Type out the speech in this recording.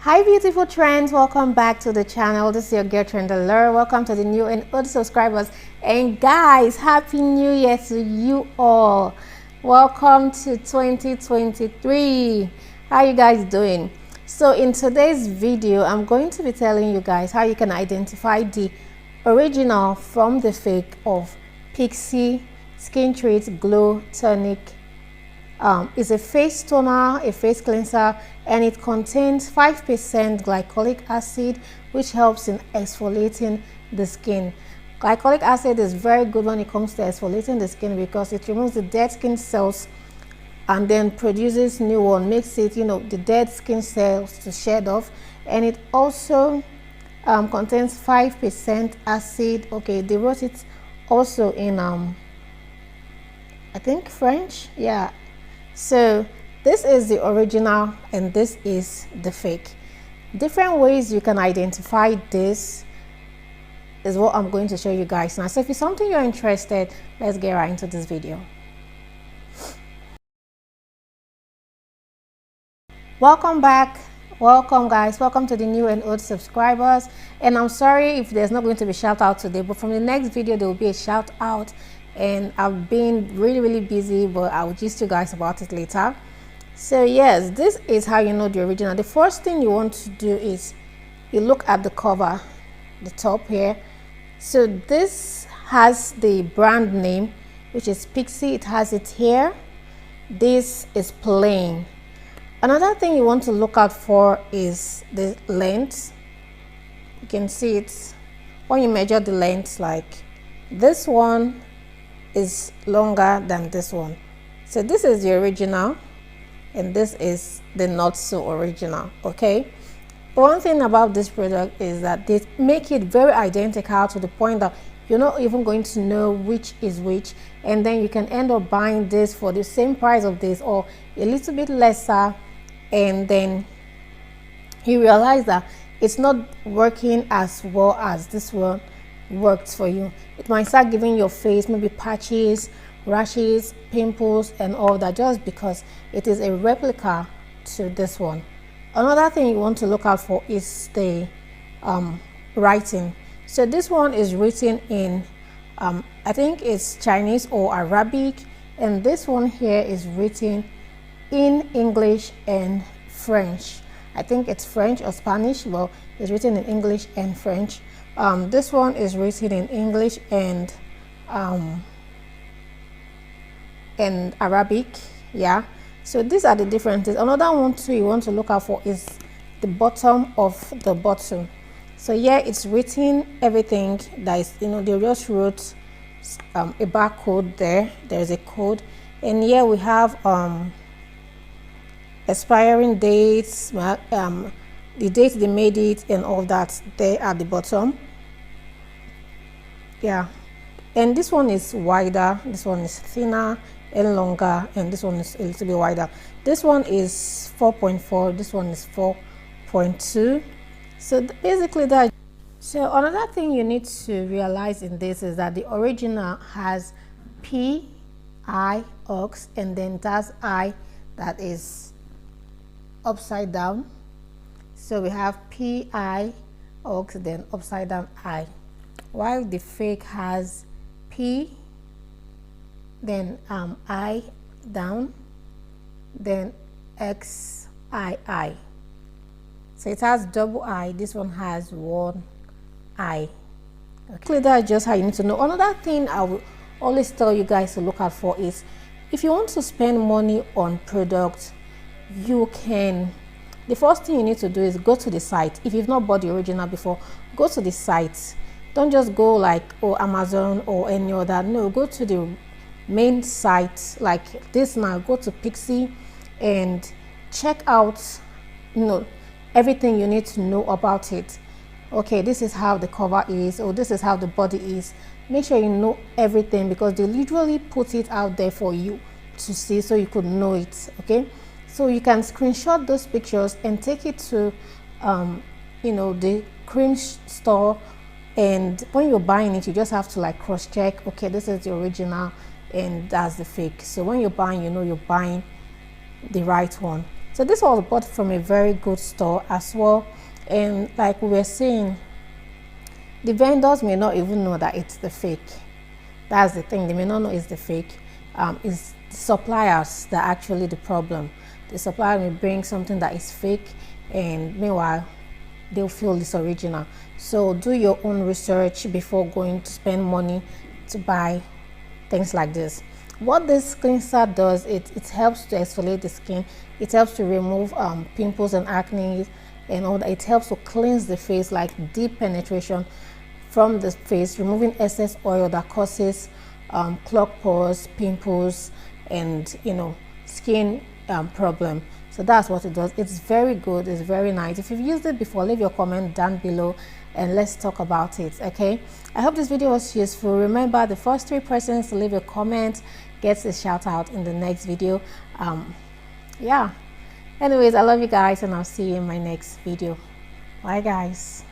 Hi beautiful trends, welcome back to the channel. This is your girl Trendaler. Welcome to the new and old subscribers, and guys, happy new year to you all. Welcome to 2023. How you guys doing? So in today's video, I'm going to be telling you guys how you can identify the original from the fake of Pixi Skin Treat Glow Tonic. It's a face toner, a face cleanser, and it contains 5% glycolic acid, which helps in exfoliating the skin. Glycolic acid is very good when it comes to exfoliating the skin because it removes the dead skin cells and then produces new one, makes it, the dead skin cells to shed off. And it also contains 5% acid. Okay, they wrote it also in I think French, yeah. So this is the original and this is the fake. Different ways you can identify this is what I'm going to show you guys now. So if it's something you're interested, let's get right into this video. Welcome back. Welcome guys, welcome to the new and old subscribers. And I'm sorry if there's not going to be shout out today, but from the next video there will be a shout out. And I've been really busy, but I'll gist you guys about it later. So yes, this is how you know the original. The first thing you want to do is you look at the cover, the top here. So this has the brand name, which is Pixi. It has it here. This is plain. Another thing you want to look out for is the length. You can see it when you measure the length, like this one is longer than this one. So this is the original and this is the not so original. Okay, but one thing about this product is that they make it very identical to the point that you're not even going to know which is which, and then you can end up buying this for the same price of this or a little bit lesser, and then you realize that it's not working as well as this one works for you. It might start giving your face maybe patches, rashes, pimples and all that, just because it is a replica to this one. Another thing you want to look out for is the writing. So this one is written in I think it's Chinese or Arabic, and this one here is written in English and French. I think it's French or Spanish, but it's written in English and French. This one is written in English and Arabic, yeah. So these are the differences. Another one too you want to look out for is the bottom of the bottle. So yeah, it's written everything that is, they just wrote a barcode there. There's a code, and here we have expiring dates, the date they made it and all that there at the bottom. Yeah, and this one is wider, this one is thinner and longer, and this one is a little bit wider. This one is 4.4, this one is 4.2. so basically that. So another thing you need to realize in this is that the original has P-I ox, and then that's I that is upside down. So we have P-I ox, then upside down I, while the fake has P, then I down, then X I. So it has double I. This one has one I. Okay, that's just how you need to know. Another thing I will always tell you guys to look out for is if you want to spend money on products, you can. The first thing you need to do is go to the site. If you've not bought the original before, go to the site. Don't just go like Amazon or any other. No, go to the main site like this now. Go to Pixi and check out everything you need to know about it. Okay, this is how the cover is, or this is how the body is. Make sure you know everything because they literally put it out there for you to see so you could know it. Okay, so you can screenshot those pictures and take it to the cream store, and when you're buying it you just have to like cross check, okay, this is the original and that's the fake. So when you're buying, you're buying the right one. So this was bought from a very good store as well. And like we were saying, the vendors may not even know that it's the fake. That's the thing, they may not know it's the fake. It's the suppliers that are actually the problem. The supplier may bring something that is fake, and meanwhile they'll feel it's original. So do your own research before going to spend money to buy things like this. What this cleanser does, it helps to exfoliate the skin. It helps to remove pimples and acne and all that. It helps to cleanse the face, like deep penetration from the face, removing excess oil that causes clogged pores, pimples, and skin problem. So that's what it does. It's very good, it's very nice. If you've used it before, leave your comment down below and let's talk about it. Okay, I hope this video was useful. Remember, the first 3 persons to leave a comment gets a shout out in the next video. Yeah, anyways, I love you guys, and I'll see you in my next video. Bye guys.